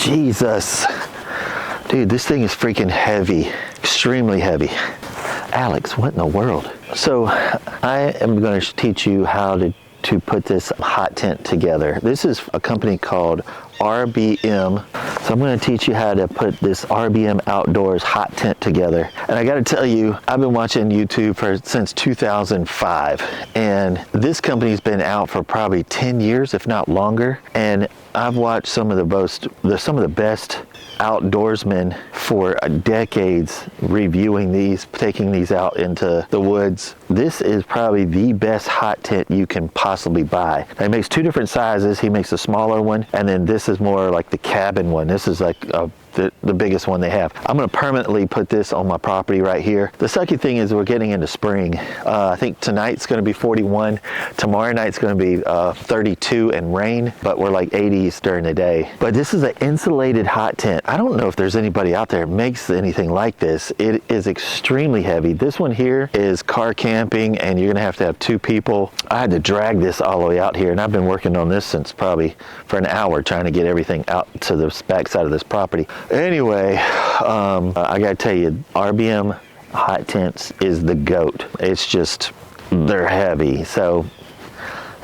Jesus. Dude, this thing is freaking heavy, extremely heavy. Alex, what in the world? So I am going to teach you how to put this hot tent together. This is a company called RBM. So I'm going to teach you how to put this RBM Outdoors Hot Tent together. And I got to tell you, I've been watching YouTube since 2005, and this company's been out for probably 10 years, if not longer. And I've watched some of the best outdoorsmen for decades reviewing these, taking these out into the woods. This is probably the best hot tent you can possibly buy. Now, he makes two different sizes. He makes a smaller one, and then this is more like the cabin one. This is like the biggest one they have. I'm going to permanently put this on my property right here. The sucky thing is we're getting into spring. I think tonight's going to be 41. Tomorrow night's going to be 32 and rain, but we're like 80s during the day. But this is an insulated hot tent. I don't know if there's anybody out there that makes anything like this. It is extremely heavy. This one here is car camping, and you're going to have two people. I had to drag this all the way out here, and I've been working on this since probably for an hour trying to get everything out to the back side of this property. Anyway, I gotta tell you, RBM hot tents is the GOAT. It's just, they're heavy. So,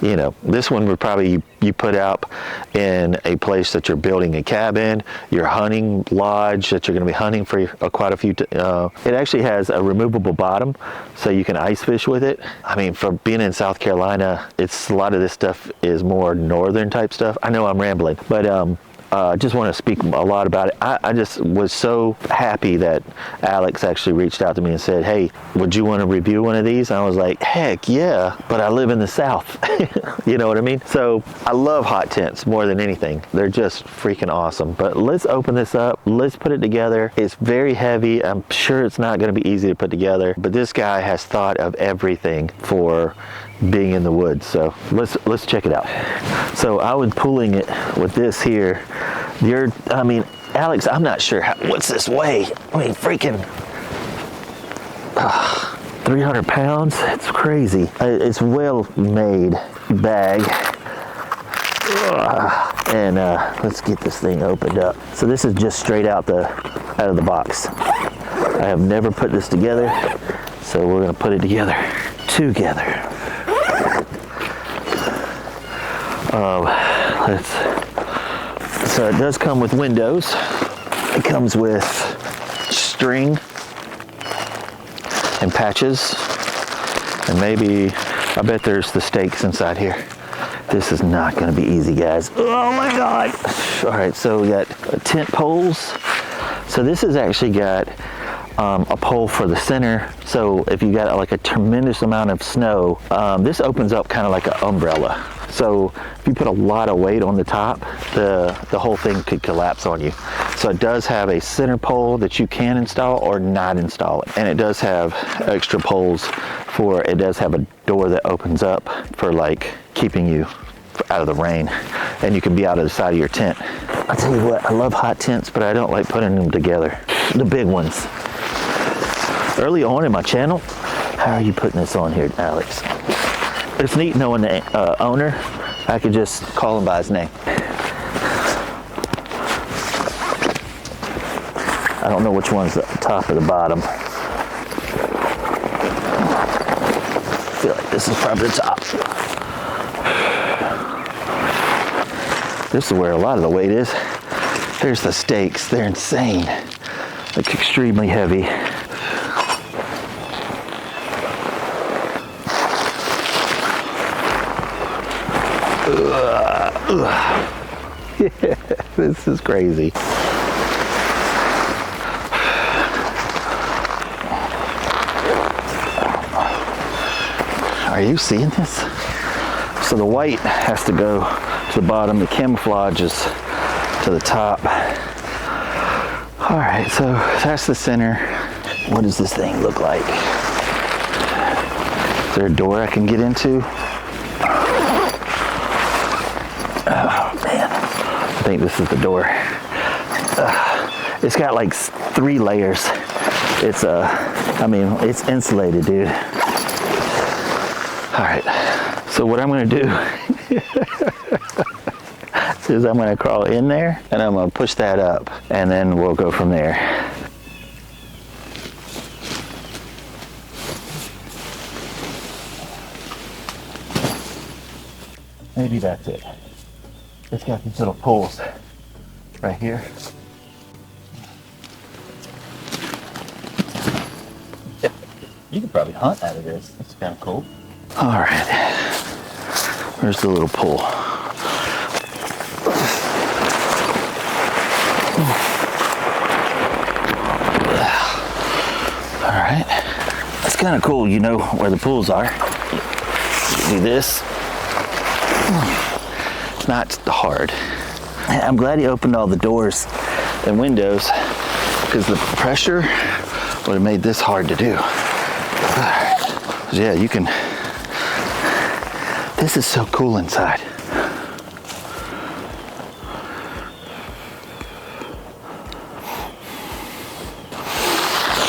you know, this one would probably you put out in a place that you're building a cabin, your hunting lodge that you're going to be hunting for quite a few. It actually has a removable bottom, so you can ice fish with it. I mean, for being in South Carolina, a lot of this stuff is more northern type stuff. I know I'm rambling, but just want to speak a lot about it. I just was so happy that Alex actually reached out to me and said, hey, would you want to review one of these? And I was like, heck yeah, but I live in the South. You know what I mean? So I love hot tents more than anything. They're just freaking awesome. But let's open this up. Let's put it together. It's very heavy. I'm sure it's not going to be easy to put together, but this guy has thought of everything for being in the woods. So let's check it out. So I was pulling it with this here. I mean, Alex, I'm not sure what's this weigh? I mean, freaking 300 pounds. It's crazy. It's well made bag. And let's get this thing opened up. So this is just straight out of the box. I have never put this together, so we're gonna put it together. So it does come with windows. It comes with string and patches, and maybe, I bet there's the stakes inside here. This is not going to be easy, guys. Oh my God. All right, so we got tent poles. So this has actually got a pole for the center. So if you got like a tremendous amount of snow, this opens up kind of like an umbrella. So if you put a lot of weight on the top, the whole thing could collapse on you. So it does have a center pole that you can install or not install it. And it does have extra poles it does have a door that opens up for like keeping you out of the rain, and you can be out of the side of your tent. I'll tell you what, I love hot tents, but I don't like putting them together. The big ones. Early on in my channel, how are you putting this on here, Alex? It's neat knowing the owner. I could just call him by his name. I don't know which one's the top or the bottom. I feel like this is probably the top. This is where a lot of the weight is. There's the stakes. They're insane. Like extremely heavy. Yeah, this is crazy. Are you seeing this? So the white has to go to the bottom, the camouflage is to the top. All right, so that's the center. What does this thing look like? Is there a door I can get into? Oh man, I think this is the door. It's got like 3 layers. It's it's insulated, dude. All right, so what I'm gonna do, is I'm gonna crawl in there and I'm gonna push that up and then we'll go from there. Maybe that's it. It's got these little poles right here. You could probably hunt out of this. That's kind of cool. All right. Where's the little pole? All right. That's kind of cool. You know where the pools are. You do this. It's not hard. I'm glad he opened all the doors and windows because the pressure would have made this hard to do. Yeah, you can. This is so cool inside.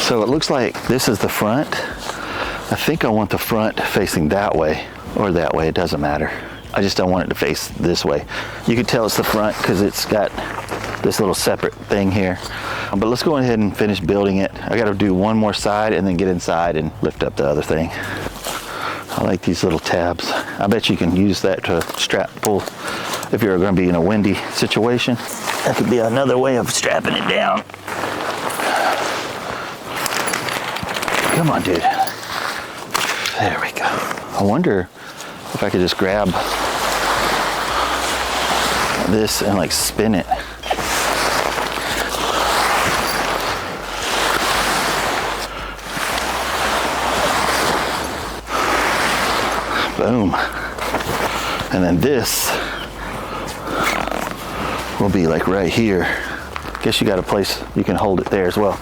So it looks like this is the front. I think I want the front facing that way or that way, it doesn't matter. I just don't want it to face this way. You can tell it's the front because it's got this little separate thing here. But let's go ahead and finish building it. I got to do one more side and then get inside and lift up the other thing. I like these little tabs. I bet you can use that to strap pull if you're going to be in a windy situation. That could be another way of strapping it down. Come on, dude. There we go. I wonder if I could just grab this and like spin it. Boom. And then this will be like right here. Guess you got a place you can hold it there as well.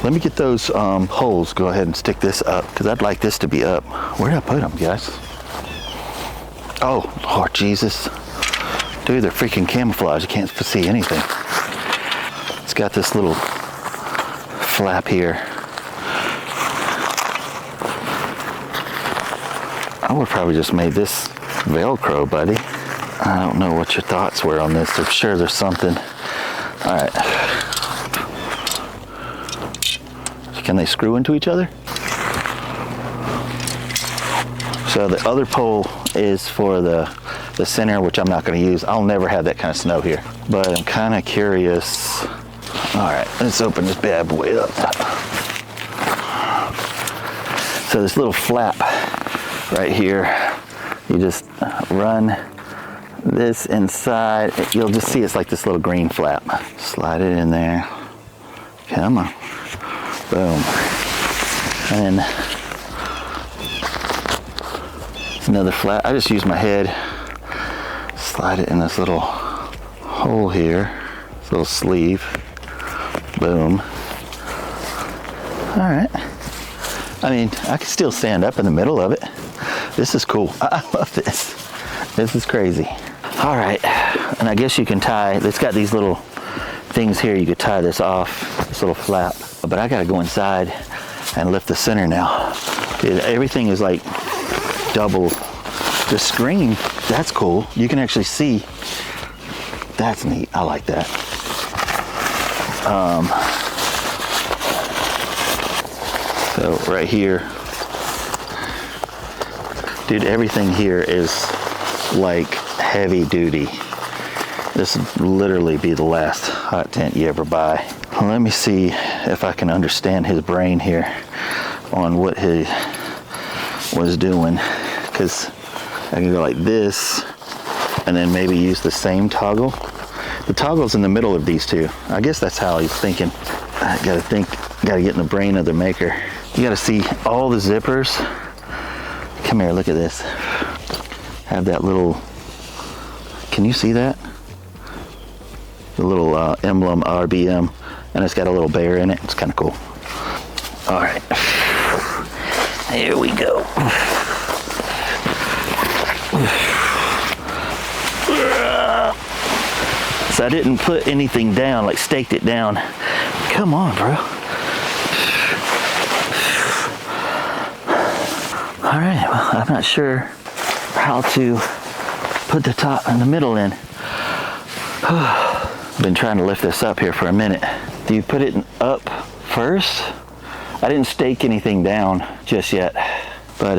Let me get those holes. Go ahead and stick this up because I'd like this to be up. Where did I put them, guys? Oh, Lord Jesus. Dude, they're freaking camouflage. You can't see anything. It's got this little flap here. I would probably just made this Velcro, buddy. I don't know what your thoughts were on this. I'm sure there's something. All right. Can they screw into each other? So the other pole is for the center, which I'm not going to use. I'll never have that kind of snow here, but I'm kind of curious. All right, let's open this bad boy up. So this little flap right here, you just run this inside. You'll just see it's like this little green flap. Slide it in there. Come on. Boom. And another flap. I just use my head. Slide it in this little hole here. This little sleeve. Boom. All right. I mean, I can still stand up in the middle of it. This is cool. I love this. This is crazy. All right. And I guess you can tie, it's got these little things here. You could tie this off, this little flap. But I gotta go inside and lift the center now. Dude, everything is like double. The screen, that's cool. You can actually see. That's neat. I like that. So right here, dude, everything here is like heavy duty. This would literally be the last hot tent you ever buy. Let me see if I can understand his brain here on what he was doing, because I can go like this and then maybe use the same toggle. The toggle's in the middle of these two. I guess that's how he's thinking. I gotta get in the brain of the maker. You gotta see all the zippers. Come here, look at this. Have that little, can you see that? The little emblem RBM, and it's got a little bear in it. It's kind of cool. All right, here we go. So I didn't put anything down, like staked it down. Come on, bro. All right, well, I'm not sure how to put the top and the middle in. Been trying to lift this up here for a minute. Do you put it up first? I didn't stake anything down just yet, but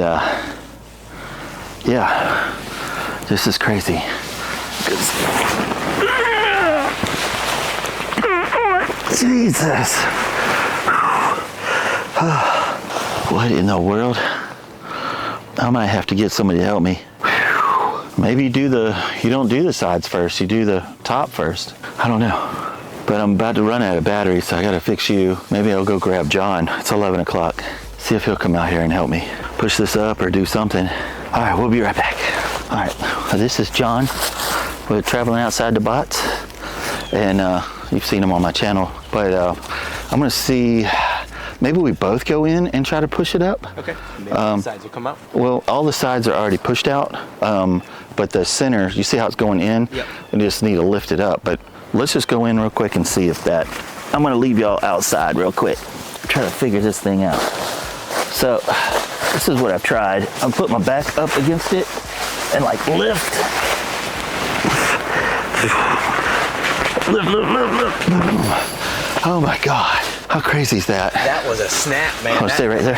yeah, this is crazy. Jesus. What in the world? I might have to get somebody to help me. Maybe you don't do the sides first, you do the top first. I don't know. But I'm about to run out of battery, so I gotta fix you. Maybe I'll go grab John. It's 11 o'clock. See if he'll come out here and help me push this up or do something. All right, we'll be right back. All right, this is John with Traveling Outside the Bots. And you've seen him on my channel. But I'm gonna see, maybe we both go in and try to push it up. Okay, maybe the sides will come out. Well, all the sides are already pushed out. But the center, you see how it's going in? Yep. We just need to lift it up. But let's just go in real quick and see if that, I'm gonna leave y'all outside real quick. Try to figure this thing out. So this is what I've tried. I've put my back up against it and like lift. Lift. Oh my God. How crazy is that? That was a snap, man. I'll stay right there.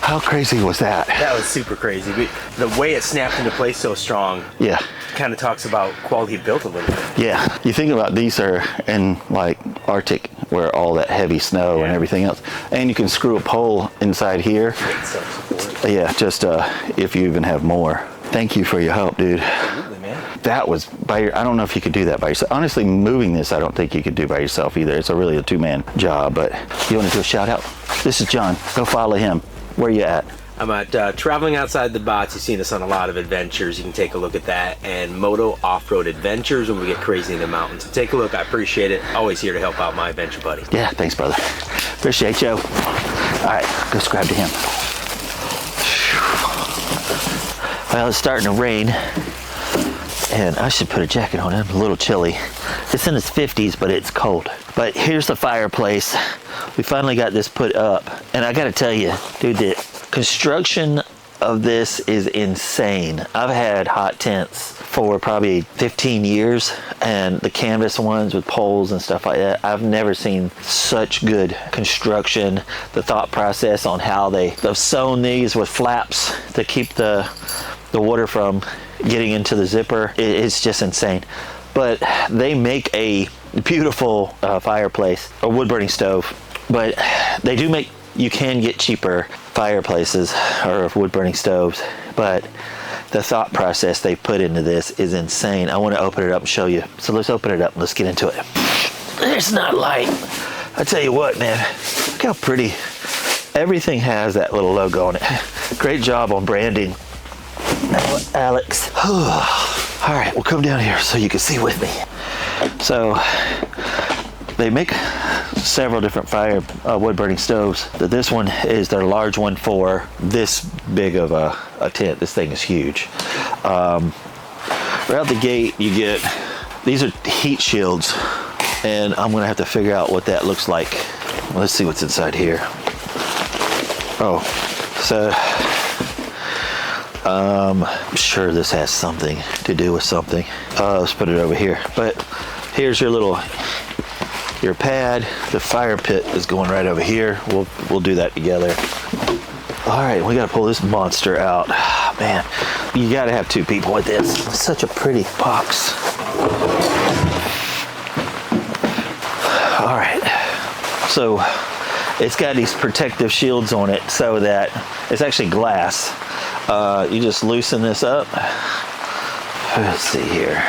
How crazy was that? That was super crazy. The way it snapped into place so strong. Yeah. Kind of talks about quality built a little bit. Yeah. You think about these are in like Arctic where all that heavy snow and everything else. And you can screw a pole inside here. Yeah, just if you even have more. Thank you for your help, dude. Absolutely, man. That was I don't know if you could do that by yourself. Honestly, moving this, I don't think you could do by yourself either. It's really a two-man job, but you want to do a shout out? This is John. Go follow him. Where you at? I'm at Traveling Outside the Bots. You've seen us on a lot of adventures. You can take a look at that. And Moto Off-Road Adventures when we get crazy in the mountains. So take a look. I appreciate it. Always here to help out my adventure buddy. Yeah, thanks, brother. Appreciate you. All right, go subscribe to him. Well, it's starting to rain. And I should put a jacket on. I'm a little chilly. It's in its 50s, but it's cold. But here's the fireplace. We finally got this put up. And I gotta tell you, dude, the construction of this is insane. I've had hot tents for probably 15 years, and the canvas ones with poles and stuff like that. I've never seen such good construction. The thought process on how they've sewn these with flaps to keep the water from getting into the zipper. It's just insane. But they make a beautiful fireplace, a wood burning stove. But they do make, you can get cheaper fireplaces or wood burning stoves. But the thought process they put into this is insane. I want to open it up and show you. So let's open it up. Let's get into it. It's not light. I tell you what, man, look how pretty. Everything has that little logo on it. Great job on branding, Alex. All right, we'll come down here so you can see with me. So they make several different wood burning stoves. This one is their large one for this big of a tent. This thing is huge. Right out the gate, you get, these are heat shields, and I'm gonna have to figure out what that looks like. Let's see what's inside here. Oh, so I'm sure this has something to do with something. Let's put it over here. But here's your pad. The fire pit is going right over here. We'll do that together. All right, we gotta pull this monster out. Man, you gotta have two people with this. It's such a pretty box. All right, so it's got these protective shields on it so that it's actually glass. You just loosen this up. Let's see here.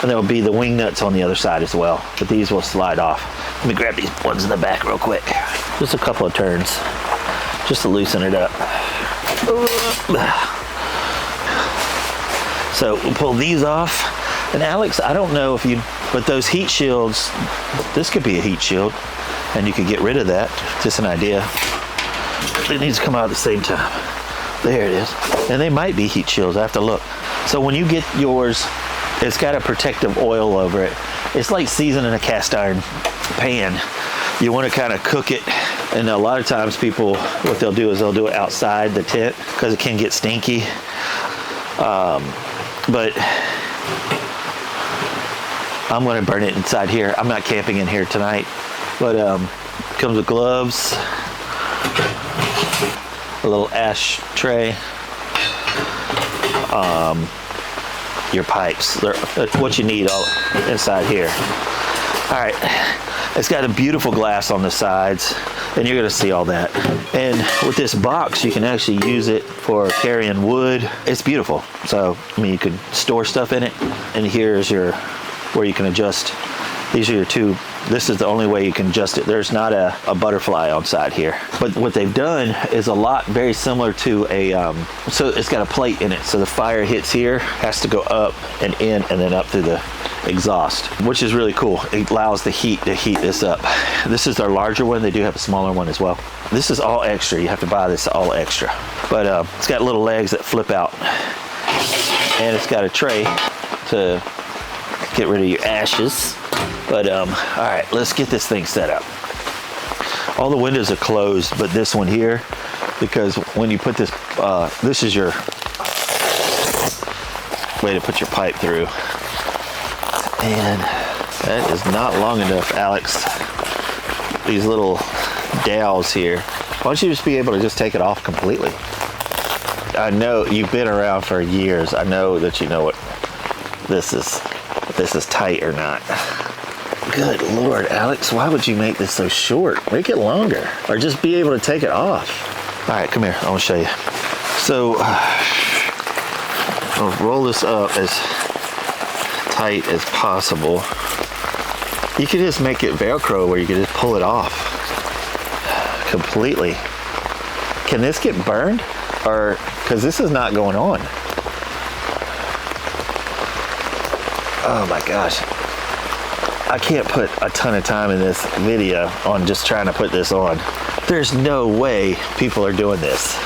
And there will be the wing nuts on the other side as well, but these will slide off. Let me grab these ones in the back real quick. Just a couple of turns, just to loosen it up. So we'll pull these off. And Alex, I don't know if but those heat shields, this could be a heat shield, and you could get rid of that. Just an idea. It needs to come out at the same time. There it is. And they might be heat shields. I have to look. So when you get yours, it's got a protective oil over it. It's like seasoning a cast iron pan. You want to kind of cook it. And a lot of times people, what they'll do is they'll do it outside the tent because it can get stinky. But I'm going to burn it inside here. I'm not camping in here tonight, but comes with gloves, a little ash tray, your pipes. That's what you need all inside here. All right, it's got a beautiful glass on the sides, and you're gonna see all that. And with this box, you can actually use it for carrying wood. It's beautiful. So, I mean, you could store stuff in it. And here's your, where you can adjust. These are your two. This is the only way you can adjust it. There's not a butterfly on side here. But what they've done is a lot very similar to a, so it's got a plate in it. So the fire hits here, has to go up and in and then up through the exhaust, which is really cool. It allows the heat to heat this up. This is their larger one. They do have a smaller one as well. This is all extra. You have to buy this all extra. But it's got little legs that flip out. And it's got a tray to get rid of your ashes. But all right, let's get this thing set up. All the windows are closed, but this one here, because when you put this, this is your way to put your pipe through. And that is not long enough, Alex. These little dowels here. Why don't you just be able to just take it off completely? I know you've been around for years. I know that you know what this is, if this is tight or not. Good Lord, Alex, why would you make this so short? Make it longer, or just be able to take it off. All right, come here, I want to show you. So, I'll roll this up as tight as possible. You can just make it Velcro where you can just pull it off completely. Can this get burned? Or, because this is not going on. Oh my gosh. I can't put a ton of time in this video on just trying to put this on. There's no way people are doing this.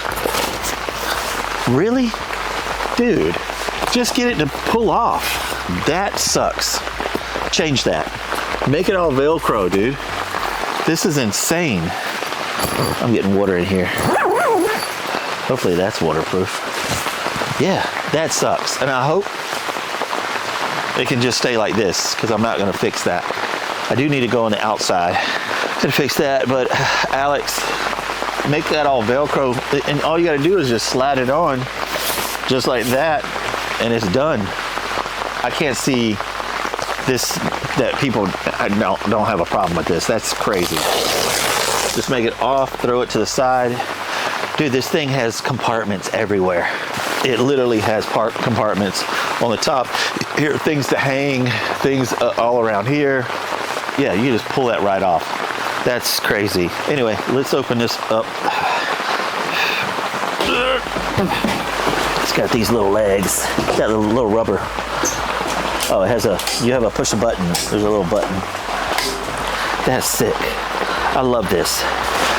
Really? Dude, just get it to pull off. That sucks. Change that. Make it all Velcro, dude. This is insane. I'm getting water in here. Hopefully that's waterproof. Yeah, that sucks. And I hope it can just stay like this, because I'm not going to fix that. I do need to go on the outside and fix that, but Alex, make that all Velcro, and all you got to do is just slide it on just like that, and it's done. I can't see this, that people don't have a problem with this. That's crazy. Just make it off, throw it to the side. Dude, this thing has compartments everywhere. It literally has compartments on the top. Here are things to hang, things all around here. Yeah, you just pull that right off. That's crazy. Anyway, let's open this up. It's got these little legs. It's got a little rubber. Oh, it has you have a push a button. There's a little button. That's sick. I love this.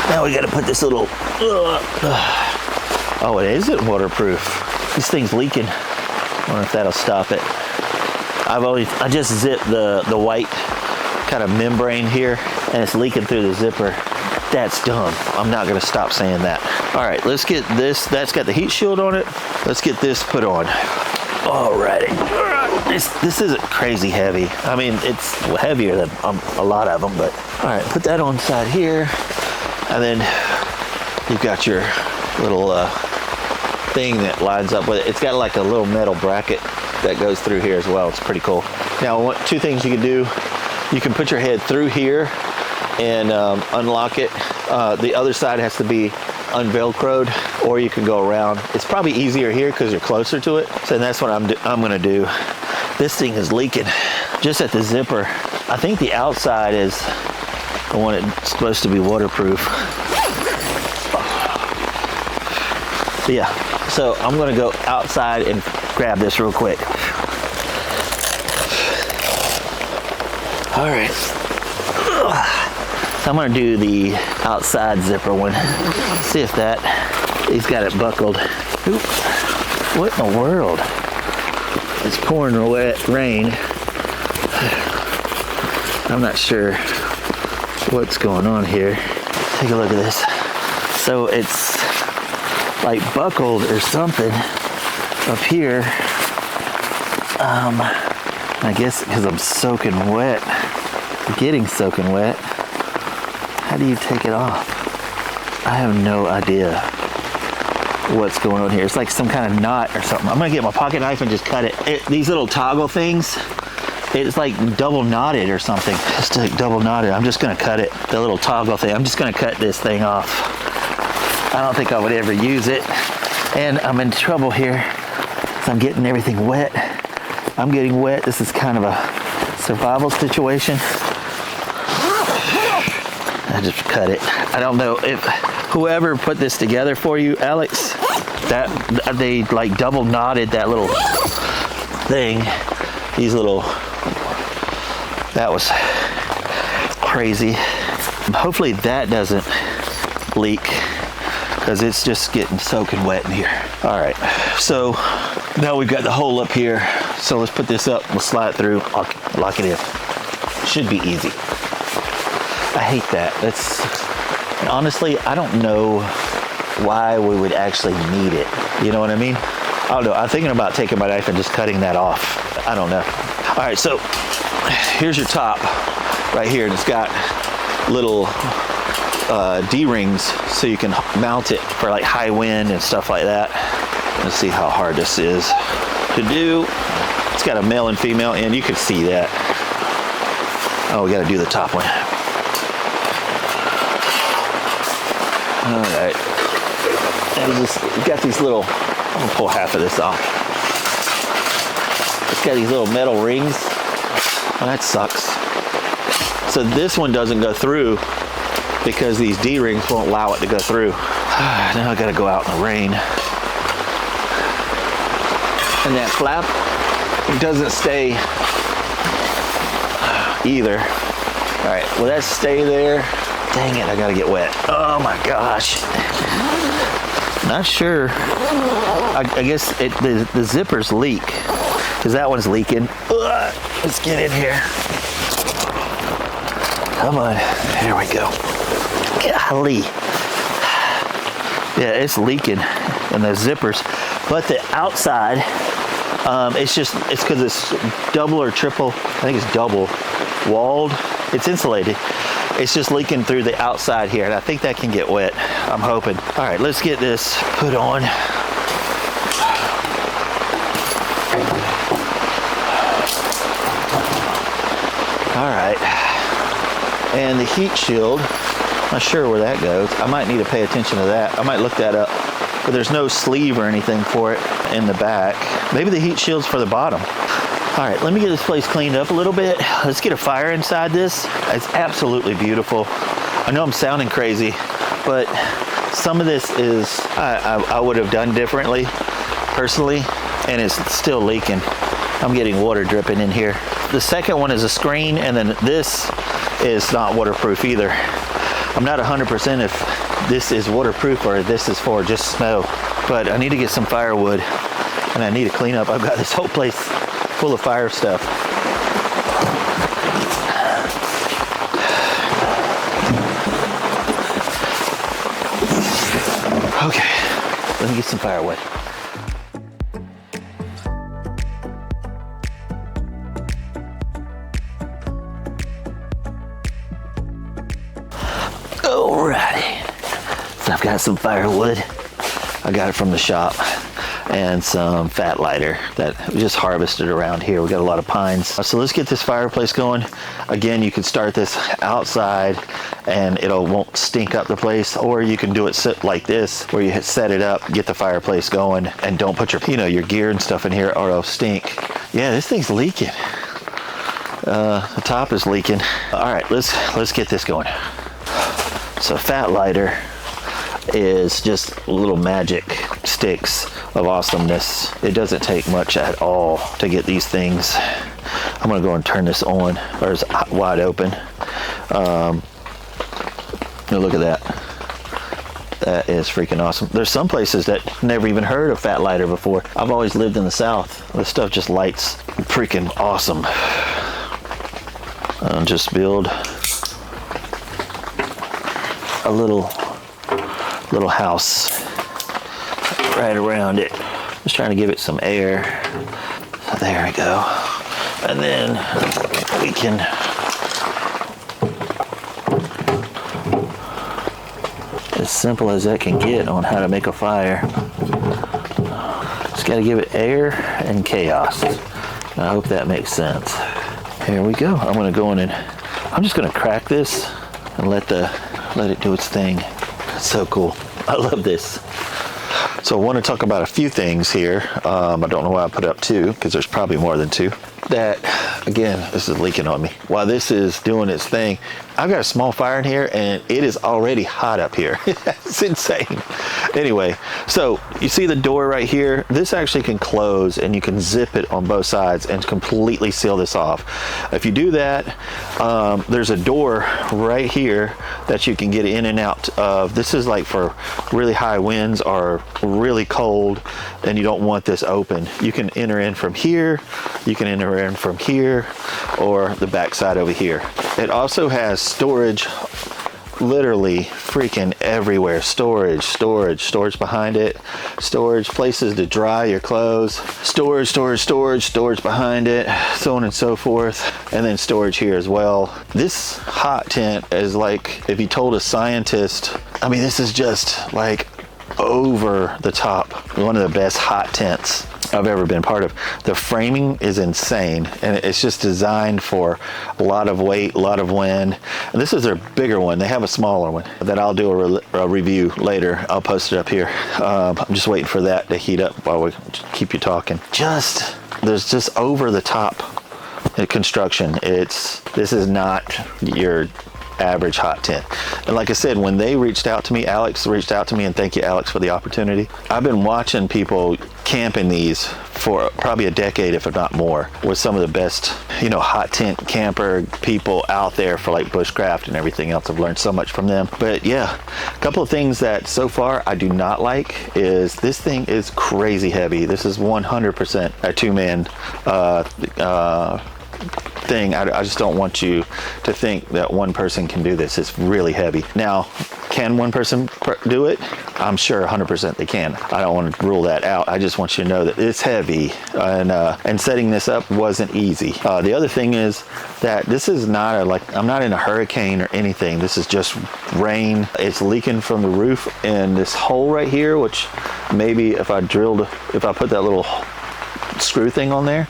Now we got to put this little, oh, it isn't waterproof. This thing's leaking. I wonder if that'll stop it. I just zipped the white kind of membrane here, and it's leaking through the zipper. That's dumb. I'm not gonna stop saying that. All right, let's get this. That's got the heat shield on it. Let's get this put on. Alrighty. This isn't crazy heavy. I mean, it's heavier than a lot of them, but all right, put that on side here, and then you've got your little thing that lines up with it. It's got like a little metal bracket that goes through here as well. It's pretty cool. Now, two things you can do. You can put your head through here and unlock it. The other side has to be unvelcroed, or you can go around. It's probably easier here because you're closer to it. So that's what I'm gonna do. This thing is leaking just at the zipper. I think the outside is the one that's supposed to be waterproof. Yeah, so I'm gonna go outside and grab this real quick. All right. So I'm gonna do the outside zipper one. See if he's got it buckled. Oop. What in the world? It's pouring wet rain. I'm not sure what's going on here. Take a look at this. So it's like buckled or something up here. I guess because I'm soaking wet, getting soaking wet, how do you take it off? I have no idea what's going on here. It's like some kind of knot or something. I'm gonna get my pocket knife and just cut it. These little toggle things, it's like double knotted or something. It's like double knotted. I'm just gonna cut it, the little toggle thing. I'm just gonna cut this thing off. I don't think I would ever use it. And I'm in trouble here. So I'm getting everything wet. I'm getting wet. This is kind of a survival situation. I just cut it. I don't know if whoever put this together for you, Alex, that they like double knotted that little thing. These little, that was crazy. Hopefully that doesn't leak because it's just getting soaking wet in here. All right, so now we've got the hole up here. So let's put this up, we'll slide it through, lock it in. Should be easy. I hate that. That's, honestly, I don't know why we would actually need it. You know what I mean? I don't know. I'm thinking about taking my knife and just cutting that off. I don't know. All right, so here's your top right here, and it's got little D-rings so you can mount it for like high wind and stuff like that. Let's see how hard this is to do. It's got a male and female, and you can see that. Oh, we got to do the top one. All right. And we've got these little, I'm gonna pull half of this off. It's got these little metal rings. Oh, that sucks. So this one doesn't go through because these D-rings won't allow it to go through. Now I gotta go out in the rain. And that flap, it doesn't stay either. All right, will that stay there? Dang it, I gotta get wet. Oh my gosh. Not sure. I guess the zippers leak, because that one's leaking. Ugh, let's get in here. Come on, here we go. Golly. Yeah, it's leaking in the zippers. But the outside, it's because it's double or triple, I think it's double walled. It's insulated. It's just leaking through the outside here, and I think that can get wet, I'm hoping. All right, let's get this put on. All right, and the heat shield, not sure where that goes. I might need to pay attention to that. I might look that up, but there's no sleeve or anything for it in the back. Maybe the heat shield's for the bottom. All right, let me get this place cleaned up a little bit. Let's get a fire inside this. It's absolutely beautiful. I know I'm sounding crazy, but some of this is, I would have done differently, personally, and it's still leaking. I'm getting water dripping in here. The second one is a screen, and then this is not waterproof either. I'm not 100% if this is waterproof or this is for just snow, but I need to get some firewood, and I need to clean up. I've got this whole place full of fire stuff. Okay, let me get some firewood. Alrighty, so I've got some firewood. I got it from the shop, and some fat lighter that we just harvested around here. We got a lot of pines. So let's get this fireplace going. Again, you can start this outside and won't stink up the place, or you can do it like this, where you set it up, get the fireplace going, and don't put your gear and stuff in here or it'll stink. Yeah, this thing's leaking. The top is leaking. All right, let's get this going. So fat lighter is just little magic sticks of awesomeness. It doesn't take much at all to get these things. I'm gonna go and turn this on, or it's wide open. Look at that. That is freaking awesome. There's some places that never even heard of fat lighter before. I've always lived in the South. This stuff just lights freaking awesome. I'll just build a little house right around it. Just trying to give it some air. So there we go. And then we can as simple as that can get on how to make a fire. Just got to give it air and chaos. I hope that makes sense. Here we go. I'm going to go in and I'm just going to crack this and let it do its thing. It's so cool. I love this. So I want to talk about a few things here. I don't know why I put up two, because there's probably more than two. That, again, this is leaking on me. While this is doing its thing, I've got a small fire in here and it is already hot up here. It's insane. Anyway, so you see the door right here? This actually can close and you can zip it on both sides and completely seal this off. If you do that, there's a door right here that you can get in and out of. This is like for really high winds or really cold and you don't want this open. You can enter in from here, you can enter in from here, or the back side over here. It also has storage literally freaking everywhere. Storage behind it, storage places to dry your clothes, storage behind it, so on and so forth, and then storage here as well. This hot tent is like, if you told a scientist, I mean, this is just like over the top, one of the best hot tents I've ever been part of. The framing is insane and it's just designed for a lot of weight, a lot of wind. And this is their bigger one. They have a smaller one that I'll do a review later. I'll post it up here. I'm just waiting for that to heat up while we keep you talking. There's just over the top construction. This is not your average hot tent. And like I said, when they reached out to me, Alex reached out to me, and thank you, Alex, for the opportunity. I've been watching people camp in these for probably a decade, if not more, with some of the best, hot tent camper people out there for like Bushcraft and everything else. I've learned so much from them. But yeah, a couple of things that so far I do not like is this thing is crazy heavy. This is 100% a two-man thing. I just don't want you to think that one person can do this. It's really heavy. Now, can one person do it? I'm sure 100% they can. I don't want to rule that out. I just want you to know that it's heavy, and setting this up wasn't easy. The other thing is that this is not I'm not in a hurricane or anything. This is just rain. It's leaking from the roof in this hole right here, which maybe if I put that little screw thing on there,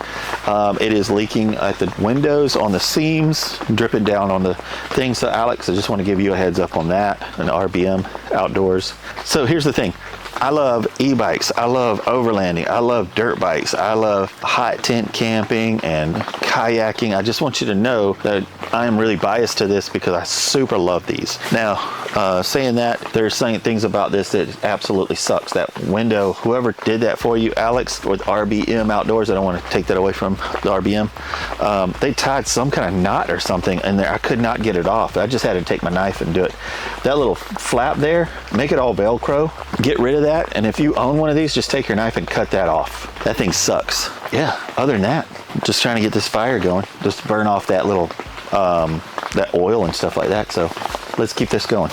it is leaking at the windows, on the seams, dripping down on the thing. So Alex, I just want to give you a heads up on that, an RBM Outdoors. So here's the thing. I love e-bikes, I love overlanding, I love dirt bikes, I love hot tent camping and kayaking. I just want you to know that I am really biased to this because I super love these. Now, saying that, there's things about this that absolutely sucks. That window, whoever did that for you, Alex, with RBM Outdoors, I don't want to take that away from the RBM. They tied some kind of knot or something in there. I could not get it off. I just had to take my knife and do it. That little flap there, make it all Velcro. Get rid of that. And if you own one of these, just take your knife and cut that off. That thing sucks. Yeah, other than that, just trying to get this fire going, just burn off that little that oil and stuff like that. So let's keep this going.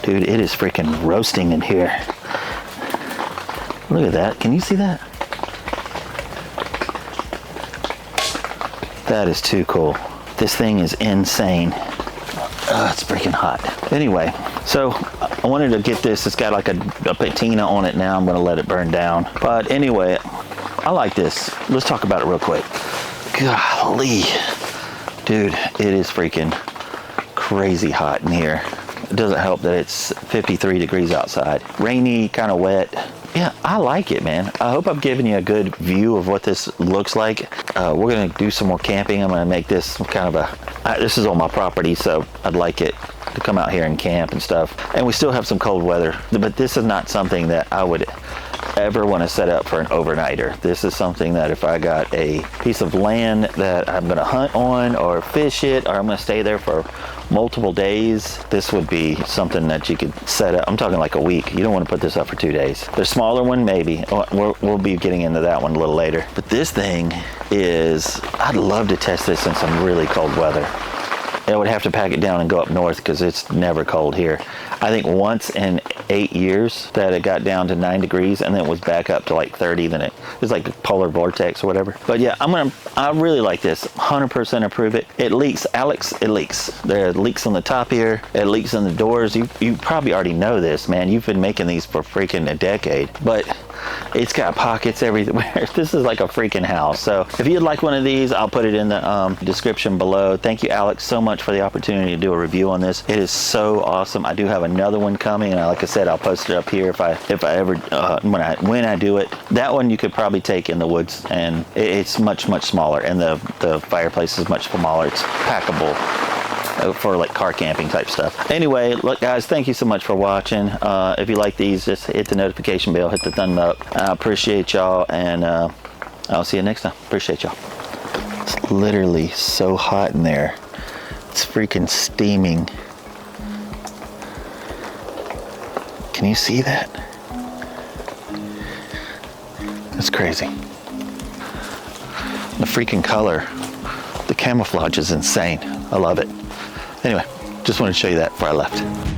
Dude, it is freaking roasting in here. Look at that. Can you see that? That is too cool. This thing is insane. It's freaking hot. Anyway, so I wanted to get this. It's got like a patina on it now. I'm going to let it burn down. But anyway, I like this. Let's talk about it real quick. Golly. Dude, it is freaking crazy hot in here. It doesn't help that it's 53 degrees outside. Rainy, kind of wet. Yeah, I like it, man. I hope I've given you a good view of what this looks like. We're going to do some more camping. I'm going to make this kind of this is on my property, so I'd like it to come out here and camp and stuff. And we still have some cold weather, but this is not something that I would ever want to set up for an overnighter. This is something that if I got a piece of land that I'm going to hunt on or fish it, or I'm going to stay there for multiple days, this would be something that you could set up. I'm talking like a week. You don't want to put this up for 2 days. The smaller one, maybe. We'll be getting into that one a little later. But this thing is, I'd love to test this in some really cold weather. I would have to pack it down and go up north because it's never cold here. I think once in 8 years that it got down to 9 degrees and then it was back up to like 30. Then it was like a polar vortex or whatever. But yeah, I really like this. 100% approve it. It leaks, Alex. It leaks. There are leaks on the top here. It leaks in the doors. You probably already know this, man. You've been making these for freaking a decade. But it's got pockets everywhere. This is like a freaking house. So if you'd like one of these, I'll put it in the description below. Thank you, Alex, so much for the opportunity to do a review on this. It is so awesome. I do have another one coming, and like I said, I'll post it up here if I ever when I do it. That one you could probably take in the woods, and it's much smaller, and the fireplace is much smaller. It's packable for like car camping type stuff. Anyway, look guys, thank you so much for watching. If you like these, just hit the notification bell, hit the thumb up. I appreciate y'all, and I'll see you next time. Appreciate y'all. It's literally so hot in there. It's freaking steaming. Can you see that? It's crazy. The freaking color, the camouflage is insane. I love it. Anyway, just wanted to show you that before I left.